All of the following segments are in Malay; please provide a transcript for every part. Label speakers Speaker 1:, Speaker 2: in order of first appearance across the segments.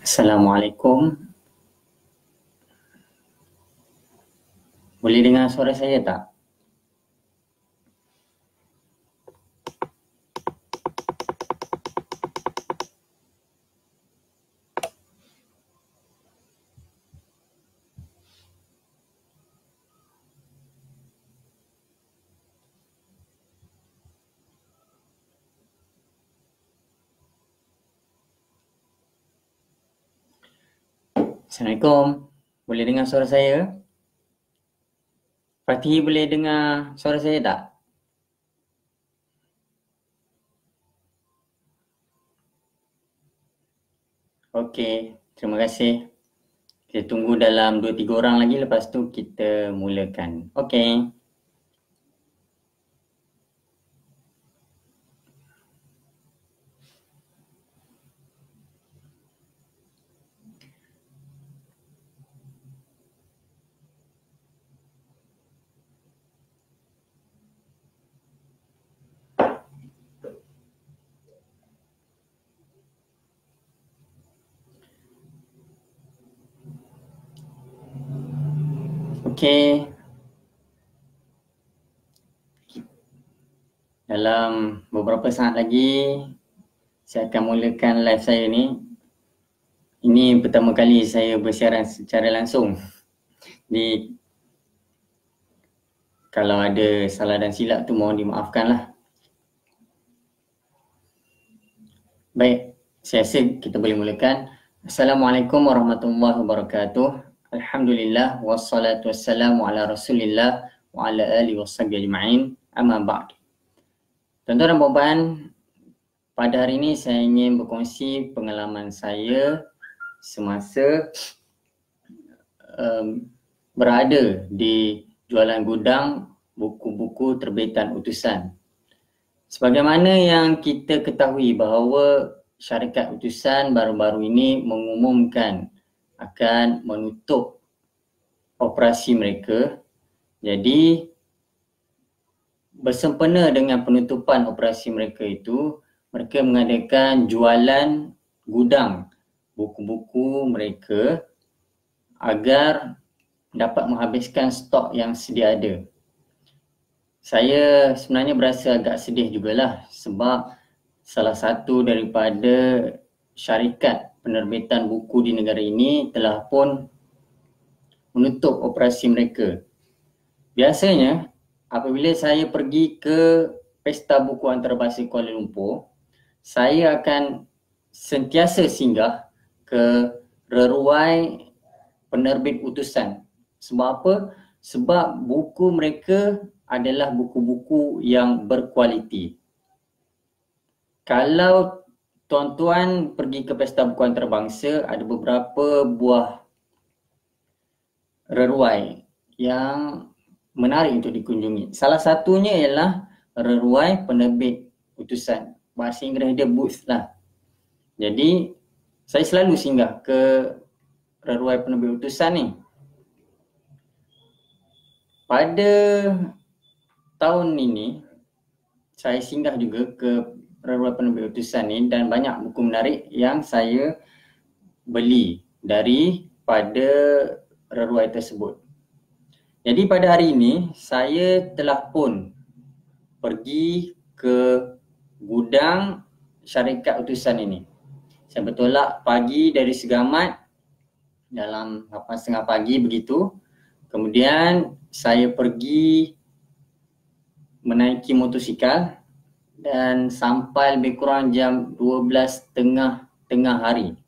Speaker 1: Assalamualaikum. Boleh dengar suara saya tak? Assalamualaikum. Boleh dengar suara saya? Fatih boleh dengar suara saya tak? Okey, terima kasih. Kita tunggu dalam 2-3 orang lagi, lepas tu kita mulakan. Okey. Okey. Dalam beberapa saat lagi, saya akan mulakan live saya ni. Ini pertama kali saya bersiaran secara langsung. Jadi, kalau ada salah dan silap tu mohon dimaafkanlah. Baik, saya rasa kita boleh mulakan. Assalamualaikum warahmatullahi wabarakatuh. Alhamdulillah wassalatu wassalamu ala Rasulillah wa ala alihi washabihi ajma'in. Amma ba'd. Tuan-tuan dan puan-puan, pada hari ini saya ingin berkongsi pengalaman saya semasa berada di jualan gudang buku-buku terbitan utusan. Sebagaimana yang kita ketahui bahawa syarikat utusan baru-baru ini mengumumkan akan menutup operasi mereka. Jadi bersempena dengan penutupan operasi mereka itu, mereka mengadakan jualan gudang buku-buku mereka agar dapat menghabiskan stok yang sedia ada. Saya sebenarnya berasa agak sedih jugalah sebab salah satu daripada syarikat penerbitan buku di negara ini telah pun menutup operasi mereka. Biasanya apabila saya pergi ke Pesta Buku Antarabangsa Kuala Lumpur, saya akan sentiasa singgah ke reruai penerbit utusan. Sebab apa? Sebab buku mereka adalah buku-buku yang berkualiti. Kalau tuan-tuan pergi ke Pesta Buku Antarabangsa, ada beberapa buah reruai yang menarik untuk dikunjungi. Salah satunya ialah reruai penerbit utusan. Bahasa Inggeris dia booth lah. Jadi saya selalu singgah ke reruai penerbit utusan ni. Pada tahun ini saya singgah juga ke reruai penerbit utusan ni dan banyak buku menarik yang saya beli daripada reruai tersebut. Jadi pada hari ini saya telah pun pergi ke gudang syarikat utusan ini. Saya bertolak pagi dari Segamat dalam 8.30 pagi begitu. Kemudian saya pergi menaiki motosikal dan sampai lebih kurang jam 12.30 tengah hari.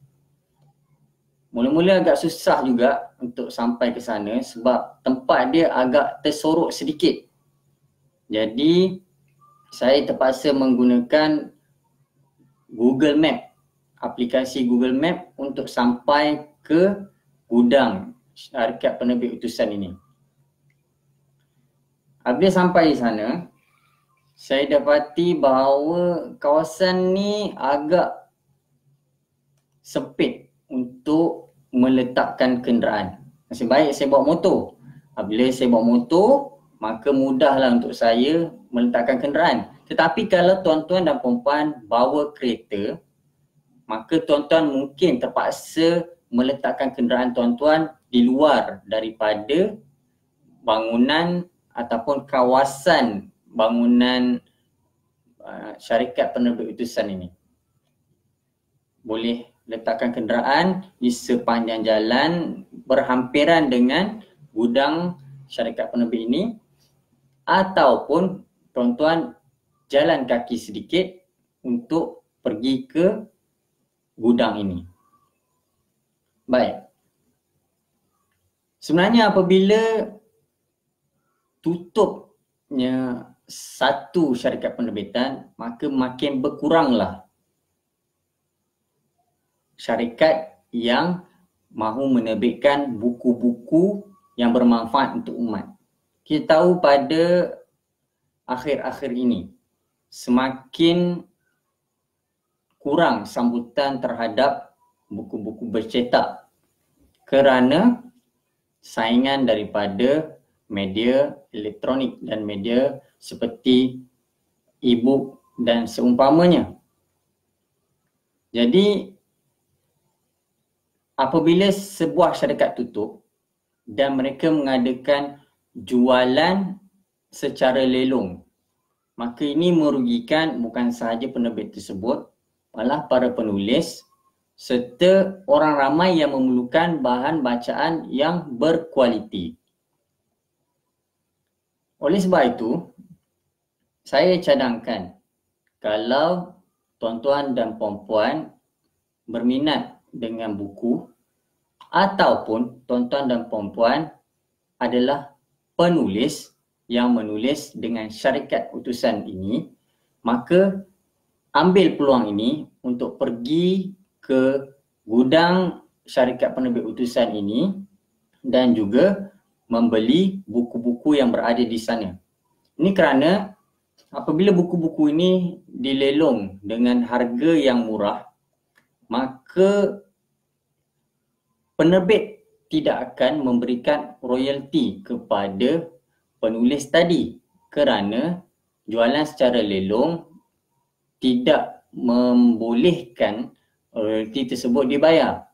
Speaker 1: Mula-mula agak susah juga untuk sampai ke sana sebab tempat dia agak tersorok sedikit. Jadi saya terpaksa menggunakan Google Map, aplikasi Google Map untuk sampai ke gudang syarikat penerbit utusan ini. Apabila sampai di sana, saya dapati bahawa kawasan ni agak sempit untuk meletakkan kenderaan. Nasib baik saya bawa motor. Apabila saya bawa motor, maka mudahlah untuk saya meletakkan kenderaan. Tetapi kalau tuan-tuan dan puan-puan bawa kereta, maka tuan-tuan mungkin terpaksa meletakkan kenderaan tuan-tuan di luar daripada bangunan ataupun kawasan bangunan syarikat penerbit utusan ini. Boleh letakkan kenderaan di sepanjang jalan berhampiran dengan gudang syarikat penerbit ini, ataupun tuan-tuan jalan kaki sedikit untuk pergi ke gudang ini. Baik. Sebenarnya apabila tutupnya satu syarikat penerbitan, maka makin berkuranglah syarikat yang mahu menerbitkan buku-buku yang bermanfaat untuk umat. Kita tahu pada akhir-akhir ini semakin kurang sambutan terhadap buku-buku bercetak kerana saingan daripada media elektronik dan media seperti e-book dan seumpamanya. Jadi apabila sebuah syarikat tutup dan mereka mengadakan jualan secara lelong, maka ini merugikan bukan sahaja penerbit tersebut, malah para penulis serta orang ramai yang memerlukan bahan bacaan yang berkualiti. Oleh sebab itu, saya cadangkan kalau tuan-tuan dan puan-puan berminat dengan buku ataupun tuan-tuan dan puan-puan adalah penulis yang menulis dengan syarikat utusan ini, maka ambil peluang ini untuk pergi ke gudang syarikat penerbit utusan ini dan juga membeli buku-buku yang berada di sana. Ini kerana apabila buku-buku ini dilelong dengan harga yang murah, maka penerbit tidak akan memberikan royalti kepada penulis tadi kerana jualan secara lelong tidak membolehkan royalti tersebut dibayar.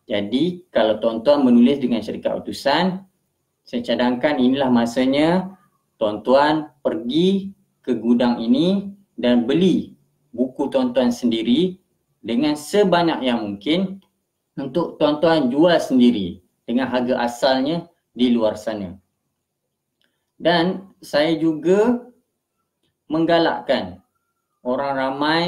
Speaker 1: Jadi kalau tuan-tuan menulis dengan syarikat utusan, saya cadangkan inilah masanya tuan-tuan pergi ke gudang ini dan beli buku tuan-tuan sendiri dengan sebanyak yang mungkin untuk tuan-tuan jual sendiri dengan harga asalnya di luar sana. Dan saya juga menggalakkan orang ramai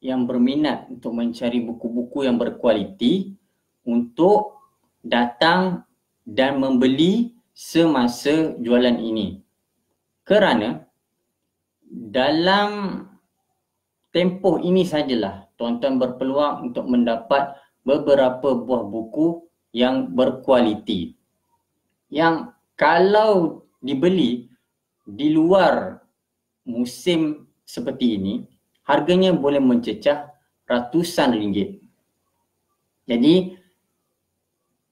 Speaker 1: yang berminat untuk mencari buku-buku yang berkualiti untuk datang dan membeli semasa jualan ini. Kerana dalam tempoh ini sajalah tuan-tuan berpeluang untuk mendapat beberapa buah buku yang berkualiti, yang kalau dibeli di luar musim seperti ini, harganya boleh mencecah ratusan ringgit. Jadi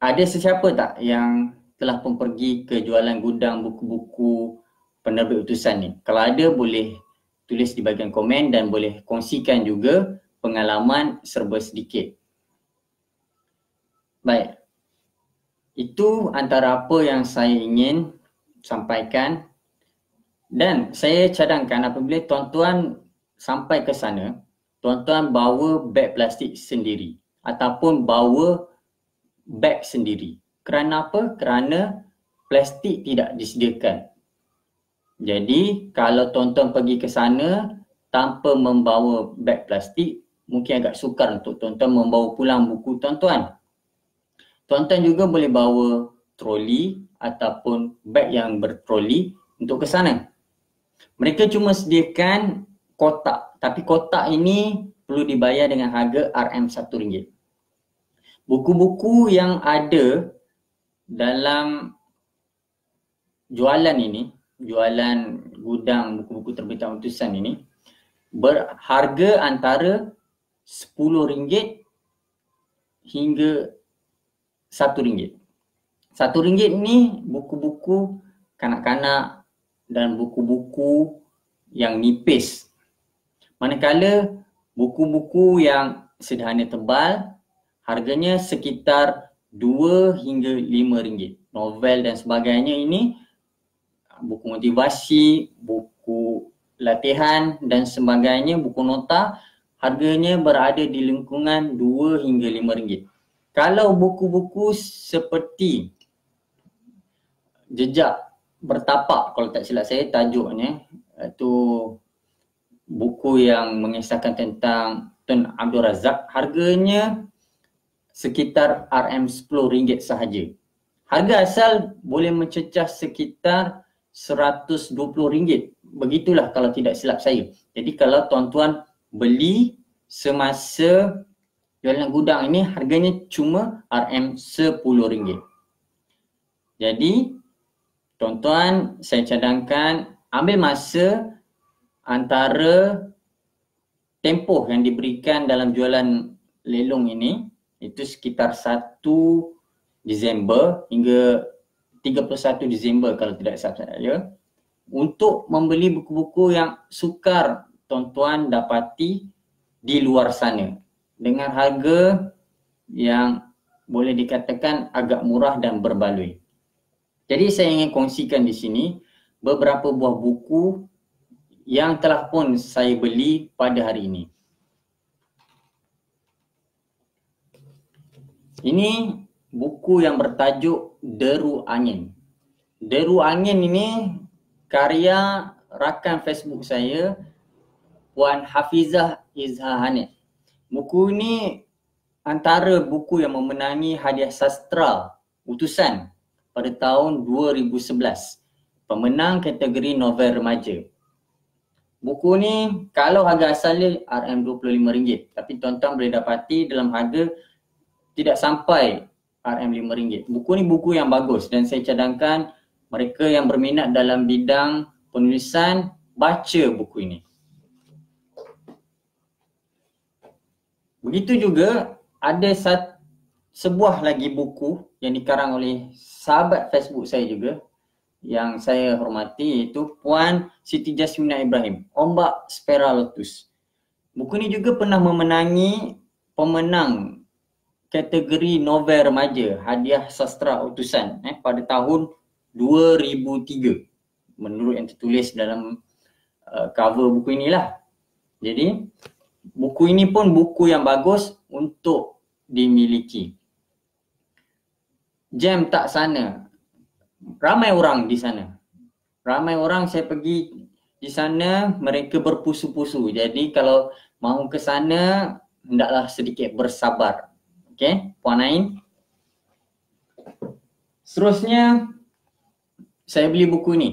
Speaker 1: ada sesiapa tak yang telah pun pergi ke jualan gudang buku-buku penerbit utusan ni? Kalau ada, boleh tulis di bahagian komen dan boleh kongsikan juga pengalaman serba sedikit. Baik, itu antara apa yang saya ingin sampaikan, dan saya cadangkan apabila tuan-tuan sampai ke sana, tuan-tuan bawa beg plastik sendiri ataupun bawa beg sendiri. Kerana apa? Kerana plastik tidak disediakan. Jadi kalau tuan-tuan pergi ke sana tanpa membawa beg plastik, mungkin agak sukar untuk tuan-tuan membawa pulang buku tuan-tuan. Tuan-tuan juga boleh bawa troli ataupun beg yang bertroli untuk ke sana. Mereka cuma sediakan kotak, tapi kotak ini perlu dibayar dengan harga RM1. Buku-buku yang ada dalam jualan ini, jualan gudang buku-buku terbitan utusan ini, berharga antara RM10 hingga RM1. RM1 ni buku-buku kanak-kanak dan buku-buku yang nipis. Manakala buku-buku yang sederhana tebal, harganya sekitar 2 hingga 5 ringgit. Novel dan sebagainya ini, buku motivasi, buku latihan dan sebagainya, buku nota, harganya berada di lingkungan 2 hingga 5 ringgit. Kalau buku-buku seperti Jejak Bertapak, kalau tak silap saya tajuknya, itu buku yang mengisahkan tentang Tun Abdul Razak, harganya sekitar RM10 sahaja. Harga asal boleh mencecah sekitar RM120. Begitulah kalau tidak silap saya. Jadi kalau tuan-tuan beli semasa jualan gudang ini, harganya cuma RM10. Jadi tuan-tuan, saya cadangkan ambil masa antara tempoh yang diberikan dalam jualan lelong ini, itu sekitar 1 Disember hingga 31 Disember kalau tidak salah saya, untuk membeli buku-buku yang sukar tuan-tuan dapati di luar sana dengan harga yang boleh dikatakan agak murah dan berbaloi. Jadi saya ingin kongsikan di sini beberapa buah buku yang telah pun saya beli pada hari ini. Ini buku yang bertajuk Deru Angin. Deru Angin ini karya rakan Facebook saya, Puan Hafizah Izhahanit. Buku ini antara buku yang memenangi hadiah sastra utusan pada tahun 2011. Pemenang kategori novel remaja. Buku ni kalau harga asalnya RM25, tapi tuan-tuan boleh dapati dalam harga tidak sampai RM5. Buku ni buku yang bagus dan saya cadangkan mereka yang berminat dalam bidang penulisan baca buku ini. Begitu juga ada sebuah lagi buku yang dikarang oleh sahabat Facebook saya juga yang saya hormati, iaitu Puan Siti Jasmina Ibrahim, Ombak Spera Lotus. Buku ini juga pernah memenangi pemenang kategori novel remaja hadiah sastra utusan pada tahun 2003 menurut yang tertulis dalam cover buku inilah. Jadi buku ini pun buku yang bagus untuk dimiliki. Jam tak sana, ramai orang di sana. Ramai orang saya pergi di sana, mereka berpusu-pusu. Jadi kalau mahu ke sana, hendaklah sedikit bersabar. Okey, Puan Ain. Seterusnya, saya beli buku ni.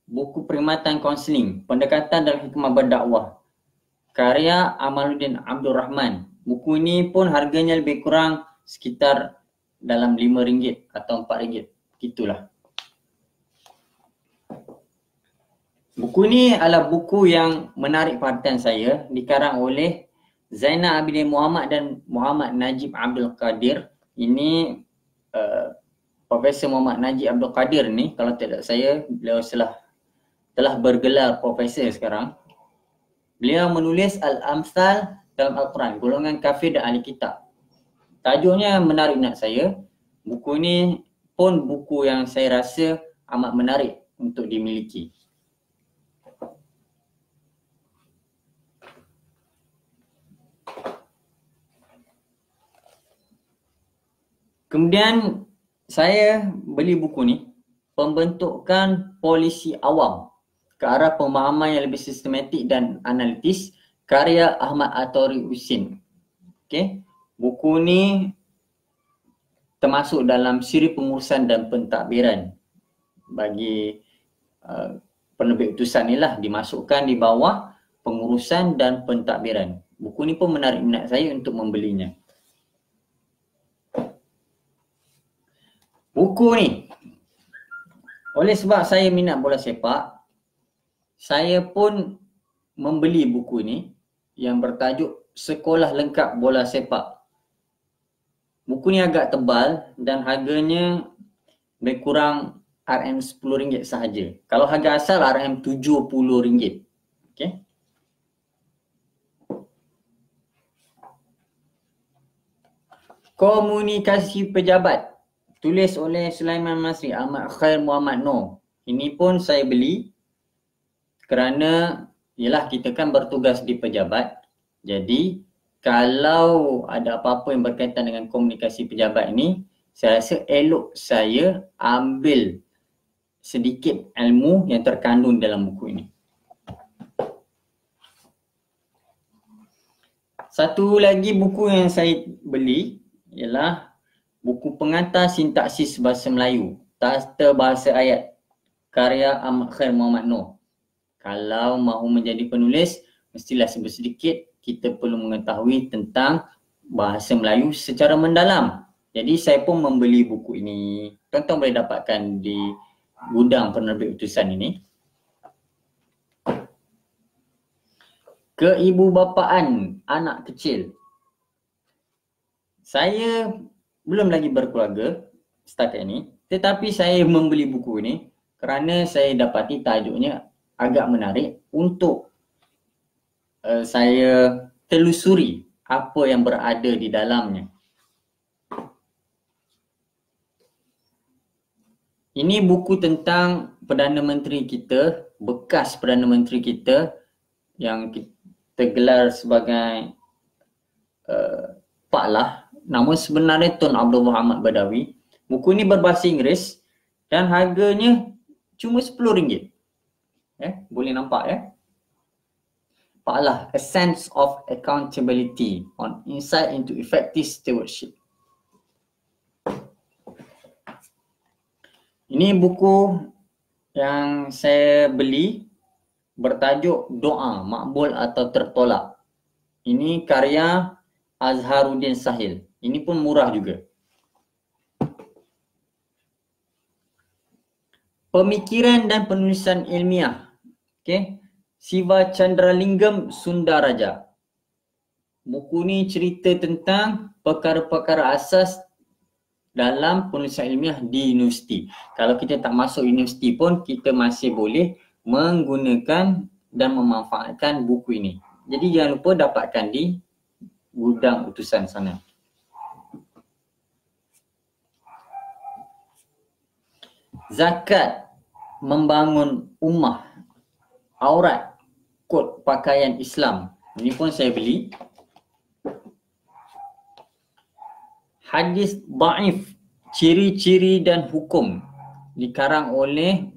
Speaker 1: Buku Perkhidmatan Kaunseling, Pendekatan dalam Hikmah Berdakwah, karya Amaluddin Abdul Rahman. Buku ini pun harganya lebih kurang sekitar dalam RM5 atau RM4. Begitulah. Buku ni adalah buku yang menarik perhatian saya, dikarang oleh Zainal Abidin Muhammad dan Muhammad Najib Abdul Qadir. Ini Profesor Muhammad Najib Abdul Qadir ni, kalau tidak saya, beliau telah bergelar profesor sekarang. Beliau menulis Al-Amsal dalam Al-Quran, golongan kafir dan ahli kitab. Tajuknya menarik minat saya. Buku ni pun buku yang saya rasa amat menarik untuk dimiliki. Kemudian saya beli buku ni, Pembentukan Polisi Awam ke arah pemahaman yang lebih sistematik dan analitis, karya Ahmad Atori Husin. Okey, buku ni termasuk dalam siri pengurusan dan pentadbiran bagi penerbit utusan ni lah, dimasukkan di bawah pengurusan dan pentadbiran. Buku ni pun menarik minat saya untuk membelinya. Buku ni, oleh sebab saya minat bola sepak, saya pun membeli buku ni yang bertajuk Sekolah Lengkap Bola Sepak. Buku ni agak tebal dan harganya lebih kurang RM10 sahaja. Kalau harga asal RM70. Okey. Komunikasi pejabat, tulis oleh Sulaiman Masri, Ahmad Khair Muhammad Noor. Ini pun saya beli kerana yalah kita kan bertugas di pejabat. Jadi kalau ada apa-apa yang berkaitan dengan komunikasi pejabat ini, saya rasa elok saya ambil sedikit ilmu yang terkandung dalam buku ini. Satu lagi buku yang saya beli ialah buku pengantar sintaksis bahasa Melayu, Tata Bahasa Ayat, karya Ahmad Khair Muhammad Noor. Kalau mahu menjadi penulis, mestilah sedikit kita perlu mengetahui tentang bahasa Melayu secara mendalam. Jadi saya pun membeli buku ini. Tuan-tuan boleh dapatkan di gudang penerbit utusan ini. Keibubapaan anak kecil. Saya belum lagi berkeluarga setakat ini, tetapi saya membeli buku ini kerana saya dapati tajuknya agak menarik untuk saya telusuri apa yang berada di dalamnya. Ini buku tentang Perdana Menteri kita, bekas Perdana Menteri kita yang kita gelar sebagai Pak Lah. Nama sebenarnya Tun Abdul Muhammad Badawi. Buku ini berbahasa Inggeris dan harganya cuma RM10. Boleh nampak ya. Pak Lah, A Sense of Accountability on Insight into Effective Stewardship. Ini buku yang saya beli bertajuk Doa Makbul atau Tertolak. Ini karya Azharuddin Sahil. Ini pun murah juga. Pemikiran dan penulisan ilmiah. Siva Chandralingam Sundaraja. Buku ni cerita tentang perkara-perkara asas dalam penulisan ilmiah di universiti. Kalau kita tak masuk universiti pun kita masih boleh menggunakan dan memanfaatkan buku ini. Jadi jangan lupa dapatkan di gudang utusan sana. Zakat membangun ummah, aurat, kod pakaian Islam. Ini pun saya beli. Hadis dhaif, ciri-ciri dan hukum, dikarang oleh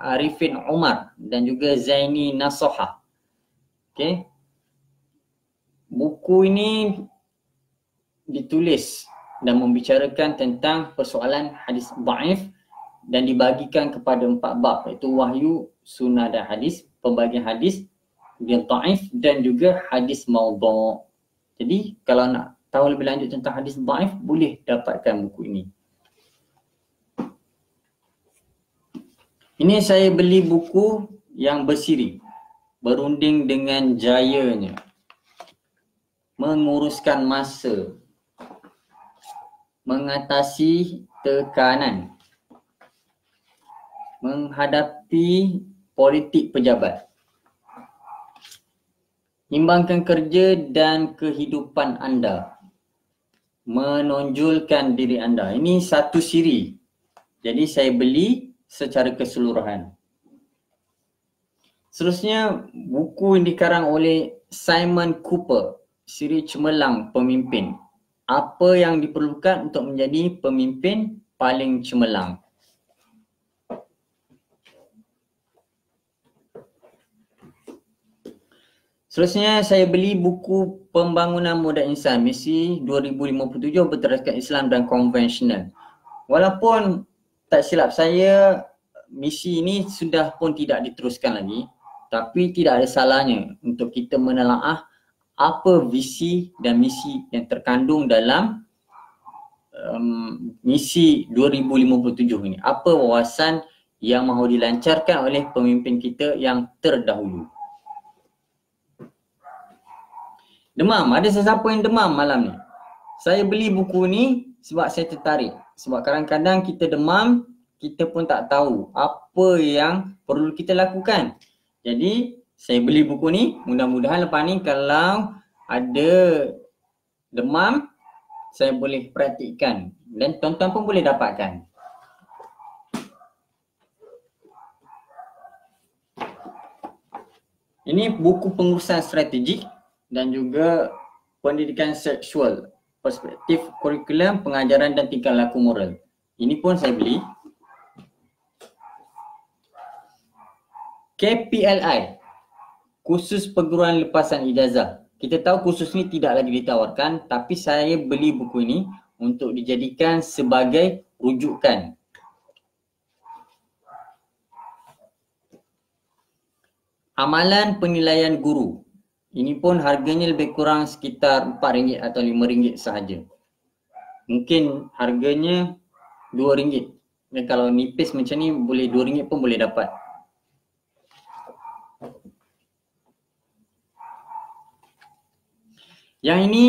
Speaker 1: Arifin Umar dan juga Zaini Nasoha. Buku ini ditulis dan membicarakan tentang persoalan hadis dhaif dan dibagikan kepada 4 bab, iaitu wahyu, sunnah dan hadis, pembagian hadis yang dhaif dan juga hadis maudhu'. Jadi kalau nak tahu lebih lanjut tentang hadis dhaif, boleh dapatkan buku ini. Ini saya beli buku yang bersiri, berunding dengan jayanya, menguruskan masa, mengatasi tekanan, menghadapi politik pejabat, imbangkan kerja dan kehidupan anda, menonjolkan diri anda. Ini satu siri. Jadi saya beli secara keseluruhan. Seterusnya, buku yang dikarang oleh Simon Cooper, siri Cemerlang Pemimpin. Apa yang diperlukan untuk menjadi pemimpin paling cemerlang. Seterusnya saya beli buku Pembangunan Moden Insan, Misi 2057 Berteraskan Islam dan Konvensional. Walaupun tak silap saya, misi ini sudah pun tidak diteruskan lagi, tapi tidak ada salahnya untuk kita menelaah apa visi dan misi yang terkandung dalam misi 2057 ini. Apa wawasan yang mahu dilancarkan oleh pemimpin kita yang terdahulu. Demam, ada sesiapa yang demam malam ni? Saya beli buku ni sebab saya tertarik. Sebab kadang-kadang kita demam, kita pun tak tahu apa yang perlu kita lakukan. Jadi saya beli buku ni, mudah-mudahan lepas ni kalau ada demam, saya boleh praktikkan dan tuan-tuan pun boleh dapatkan. Ini buku pengurusan strategik dan juga pendidikan seksual, perspektif kurikulum, pengajaran dan tingkah laku moral. Ini pun saya beli. KPLI, kursus perguruan lepasan ijazah. Kita tahu kursus ni tidak lagi ditawarkan, tapi saya beli buku ini untuk dijadikan sebagai rujukan. Amalan penilaian guru. Ini pun harganya lebih kurang sekitar RM4 atau RM5 sahaja. Mungkin harganya RM2. Dan kalau nipis macam ni boleh RM2 pun boleh dapat. Yang ini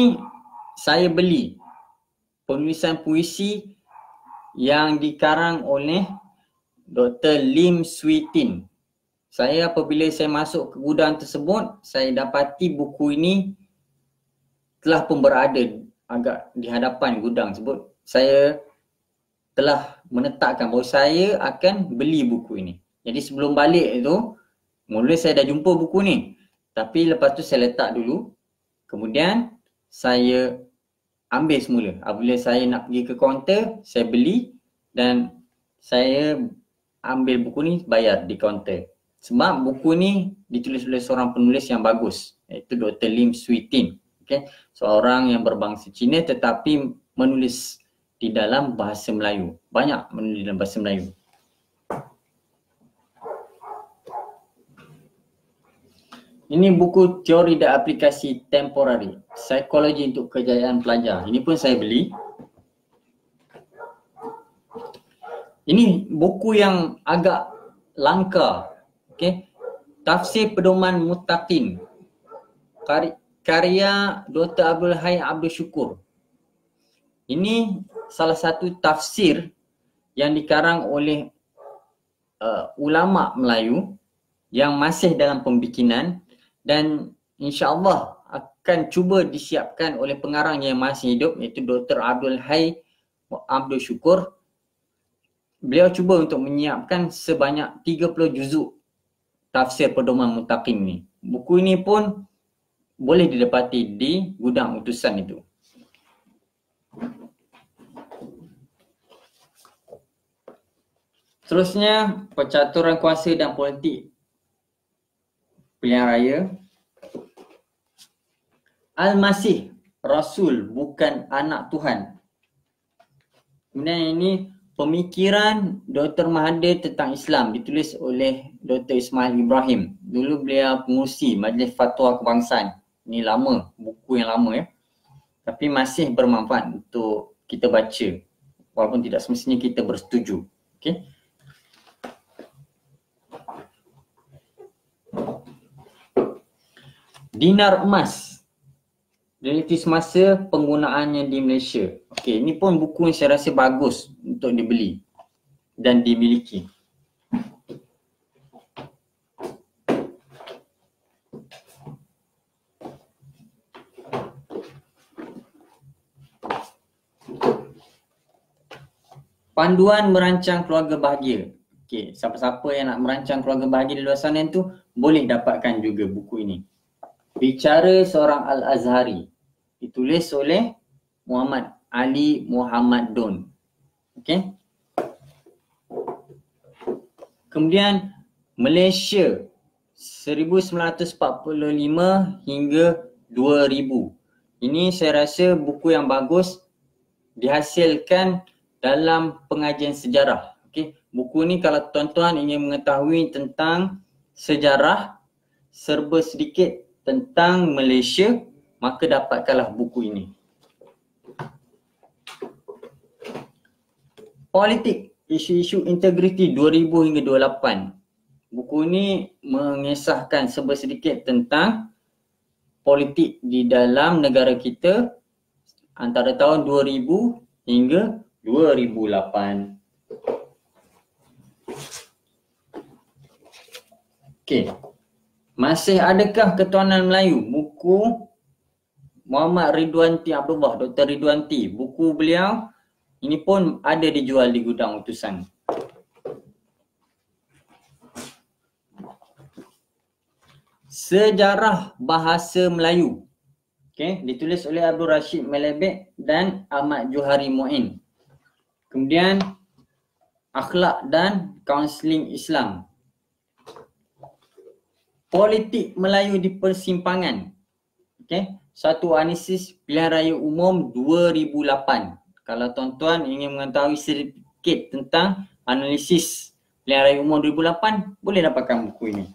Speaker 1: saya beli. Penulisan puisi yang dikarang oleh Dr. Lim Swee Tin. Saya apabila saya masuk ke gudang tersebut, saya dapati buku ini telah pun berada agak di hadapan gudang tersebut. Saya telah menetapkan bahawa saya akan beli buku ini. Jadi sebelum balik itu, mula saya dah jumpa buku ni. Tapi lepas tu saya letak dulu. Kemudian saya ambil semula. Apabila saya nak pergi ke kaunter, saya beli dan saya ambil buku ni bayar di kaunter. Sebab buku ni ditulis oleh seorang penulis yang bagus, iaitu Dr. Lim Swee Tin. Okay? Seorang yang berbangsa Cina tetapi menulis di dalam bahasa Melayu. Banyak menulis dalam bahasa Melayu. Ini buku teori dan aplikasi temporari, psikologi untuk kejayaan pelajar. Ini pun saya beli. Ini buku yang agak langka. Okay. Tafsir Pedoman Muttaqin, karya Dr. Abdul Hai Abdul Syukur. Ini salah satu tafsir yang dikarang oleh ulama Melayu yang masih dalam pembikinan dan insya-Allah akan cuba disiapkan oleh pengarang yang masih hidup, iaitu Dr. Abdul Hai Abdul Syukur. Beliau cuba untuk menyiapkan sebanyak 30 juzuk tafsir Pedoman Muttaqin ni. Buku ini pun boleh didapati di gudang utusan itu. Seterusnya, percaturan kuasa dan politik pilihan raya. Al-Masih, Rasul bukan anak Tuhan. Kemudian ini pemikiran Dr. Mahathir tentang Islam, ditulis oleh Dr. Ismail Ibrahim. Dulu beliau pengurusi Majlis Fatwa Kebangsaan. Ini lama, buku yang lama ya. Tapi masih bermanfaat untuk kita baca. Walaupun tidak semestinya kita bersetuju. Okay. Dinar emas, relatif semasa penggunaannya di Malaysia. Okey, ini pun buku yang saya rasa bagus untuk dibeli dan dimiliki. Panduan merancang keluarga bahagia. Okey, siapa-siapa yang nak merancang keluarga bahagia di luar sana tu boleh dapatkan juga buku ini. Bicara seorang Al-Azhari, ditulis oleh Muhammad Ali Muhammad Don. Okey. Kemudian Malaysia 1945 hingga 2000. Ini saya rasa buku yang bagus, dihasilkan dalam pengajian sejarah. Okey. Buku ni kalau tuan-tuan ingin mengetahui tentang sejarah serba sedikit tentang Malaysia, maka dapatkanlah buku ini. Politik, isu-isu integriti 2000 hingga 28. Buku ini mengisahkan serba sedikit tentang politik di dalam negara kita antara tahun 2000 hingga 2008. Okey. Masih adakah ketuanan Melayu? Buku Muhammad Ridwanti Abdullah, Dr. Ridwanti. Buku beliau ini pun ada dijual di gudang utusan. Sejarah Bahasa Melayu. Okay, ditulis oleh Abdul Rashid Melebek dan Ahmad Johari Muin. Kemudian Akhlak dan Kaunseling Islam. Politik Melayu di Persimpangan. Okay, satu analisis pilihan raya umum 2008. Kalau tuan-tuan ingin mengetahui sedikit tentang analisis pilihan raya umum 2008, boleh dapatkan buku ini.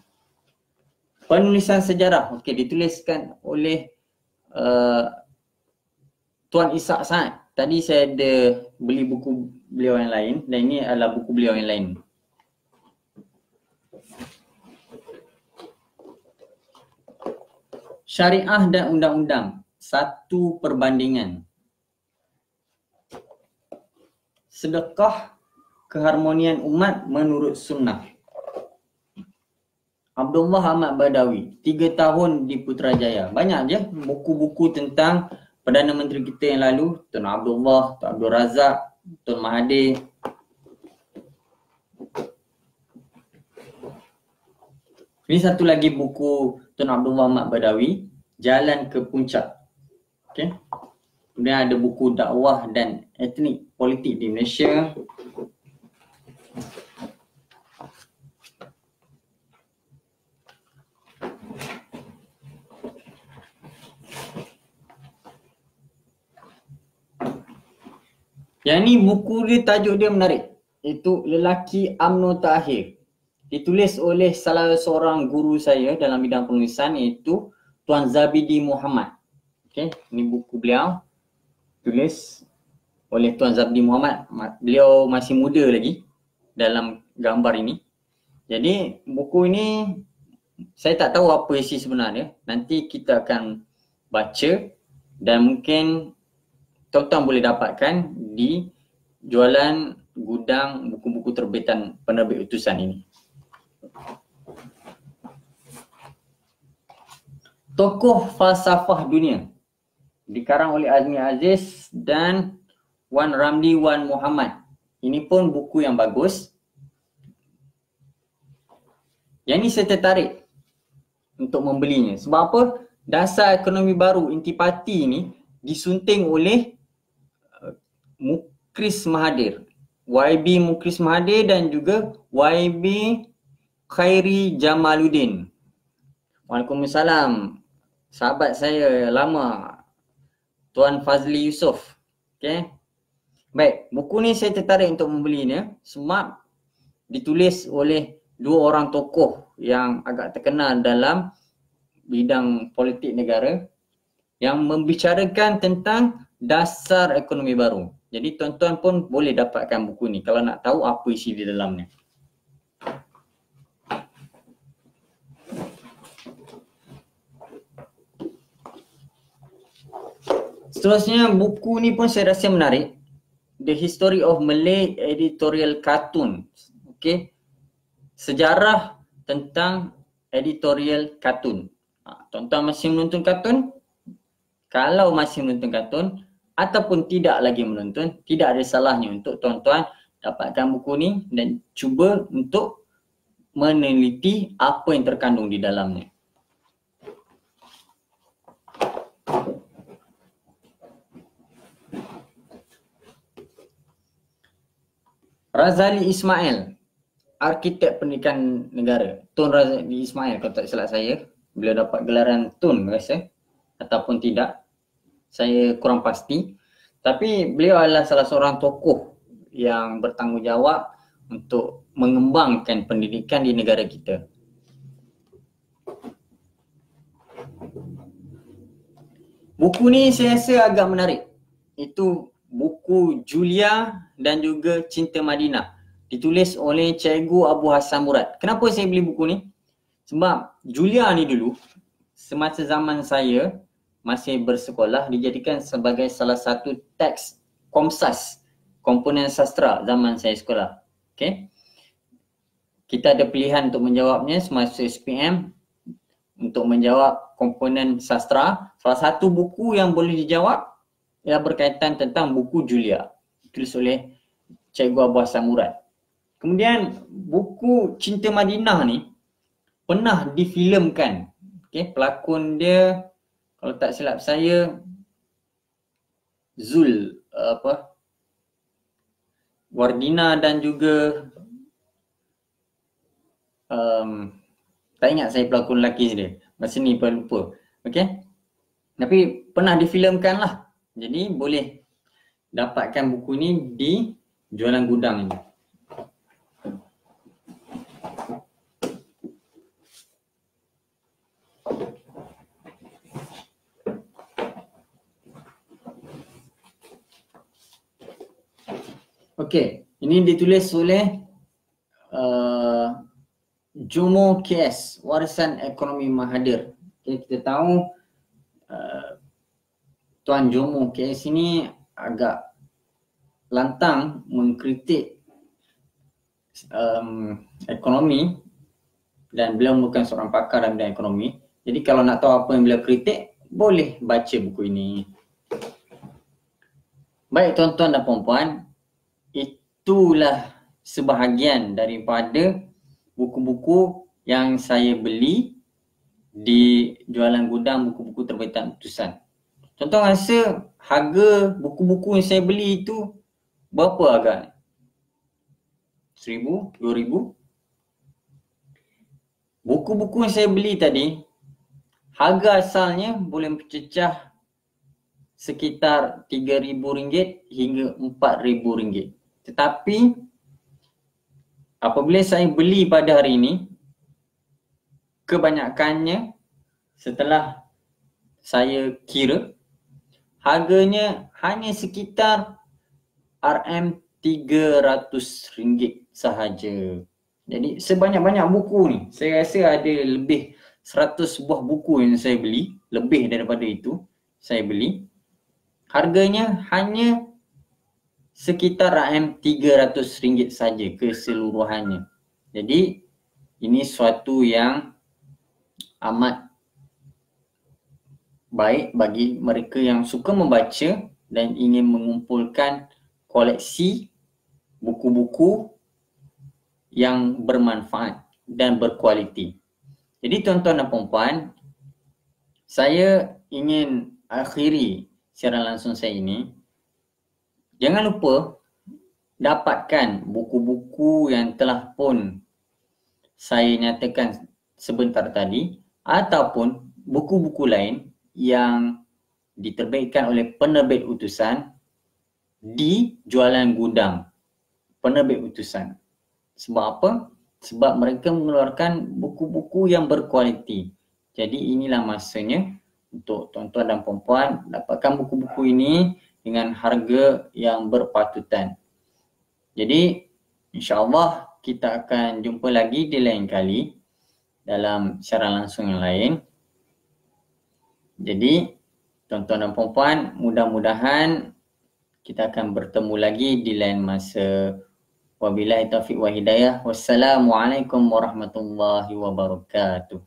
Speaker 1: Penulisan sejarah, okey, dituliskan oleh Tuan Ishak Saad. Tadi saya ada beli buku beliau yang lain dan ini adalah buku beliau yang lain. Syariah dan undang-undang, satu perbandingan. Sedekah keharmonian umat menurut sunnah. Abdullah Ahmad Badawi, 3 tahun di Putrajaya. Banyak je buku-buku tentang Perdana Menteri kita yang lalu, Tun Abdullah, Tun Abdul Razak, Tun Mahathir. Ini satu lagi buku Tun Abdullah Ahmad Badawi, Jalan ke Puncak. Okay. Kemudian ada buku dakwah dan etnik politik di Malaysia. Yang ni buku dia, tajuk dia menarik. Itu Lelaki UMNO Terakhir. Ditulis oleh salah seorang guru saya dalam bidang penulisan, iaitu Tuan Zabidi Muhammad. Okay, ini buku beliau. Tulis oleh Tuan Zabidi Muhammad. Beliau masih muda lagi dalam gambar ini. Jadi buku ini saya tak tahu apa isi sebenarnya. Nanti kita akan baca dan mungkin tuan-tuan boleh dapatkan di jualan gudang buku-buku terbitan penerbit utusan ini. Tokoh Falsafah Dunia, dikarang oleh Azmi Aziz dan Wan Ramli Wan Muhammad. Ini pun buku yang bagus. Yang ni saya tertarik untuk membelinya. Sebab apa? Dasar ekonomi baru intipati ni disunting oleh Mukris Mahathir, YB Mukris Mahathir dan juga YB Khairi Jamaluddin. Waalaikumsalam. Sahabat saya lama, Tuan Fazli Yusof. Okay. Baik, buku ni saya tertarik untuk membelinya sebab ditulis oleh 2 orang tokoh yang agak terkenal dalam bidang politik negara yang membicarakan tentang dasar ekonomi baru. Jadi tuan-tuan pun boleh dapatkan buku ni kalau nak tahu apa isi di dalamnya. Seterusnya buku ni pun saya rasa menarik. The History of Malay Editorial Cartoon. Okay. Sejarah tentang editorial kartun. Tuan-tuan masih menonton kartun? Kalau masih menonton kartun ataupun tidak lagi menonton, tidak ada salahnya untuk tuan-tuan dapatkan buku ni dan cuba untuk meneliti apa yang terkandung di dalamnya. Razali Ismail, arkitek pendidikan negara. Tun Razali Ismail, kalau tak silap saya, beliau dapat gelaran Tun rasa ataupun tidak, saya kurang pasti. Tapi beliau adalah salah seorang tokoh yang bertanggungjawab untuk mengembangkan pendidikan di negara kita. Buku ni saya rasa agak menarik. Itu buku Julia dan juga Cinta Madinah. Ditulis oleh Cikgu Abu Hassan Murad. Kenapa saya beli buku ni? Sebab Julia ni dulu, semasa zaman saya masih bersekolah, dijadikan sebagai salah satu teks Komsas, komponen sastra zaman saya sekolah. Okay. Kita ada pilihan untuk menjawabnya semasa SPM. untuk menjawab komponen sastra. Salah satu buku yang boleh dijawab ialah berkaitan tentang buku Julia, ditulis oleh Cikgu Abu Hassan Murad. Kemudian buku Cinta Madinah ni pernah difilmkan. Okay, pelakon dia kalau tak silap saya Zul Wardina dan juga tak ingat saya pelakon lelaki dia. Masa ni pun lupa. Okay. Tapi pernah difilmkan lah. Jadi boleh dapatkan buku ni di jualan gudang ni. Okey, ini ditulis oleh Jomo KS, Warisan Ekonomi Mahathir. Okay, kita tahu Tuan Jomo KS ini agak lantang mengkritik ekonomi dan beliau bukan seorang pakar dalam bidang ekonomi. Jadi kalau nak tahu apa yang beliau kritik, boleh baca buku ini. Baik tuan-tuan dan puan-puan, itulah sebahagian daripada buku-buku yang saya beli di jualan gudang buku-buku terbitan utusan. Tuan-tuan rasa harga buku-buku yang saya beli itu berapa harga? 1,000, 2,000? Buku-buku yang saya beli tadi, harga asalnya boleh mencecah sekitar RM3,000 hingga RM4,000. Tetapi apabila saya beli pada hari ini, kebanyakannya setelah saya kira, harganya hanya sekitar RM300 sahaja. Jadi sebanyak-banyak buku ni, saya rasa ada lebih 100 buah buku yang saya beli, lebih daripada itu saya beli. Harganya hanya sekitar RM300 saja keseluruhannya. Jadi ini suatu yang amat baik bagi mereka yang suka membaca dan ingin mengumpulkan koleksi buku-buku yang bermanfaat dan berkualiti. Jadi tuan-tuan dan puan-puan, saya ingin akhiri siaran langsung saya ini. Jangan lupa dapatkan buku-buku yang telah pun saya nyatakan sebentar tadi ataupun buku-buku lain yang diterbitkan oleh penerbit utusan di jualan gudang penerbit utusan. Sebab apa? Sebab mereka mengeluarkan buku-buku yang berkualiti. Jadi inilah masanya untuk tuan-tuan dan puan-puan dapatkan buku-buku ini dengan harga yang berpatutan. Jadi insya-Allah kita akan jumpa lagi di lain kali dalam siaran langsung yang lain. Jadi tuan-tuan dan puan-puan, mudah-mudahan kita akan bertemu lagi di lain masa. Wabillahi taufiq wa hidayah. Wassalamualaikum warahmatullahi wabarakatuh.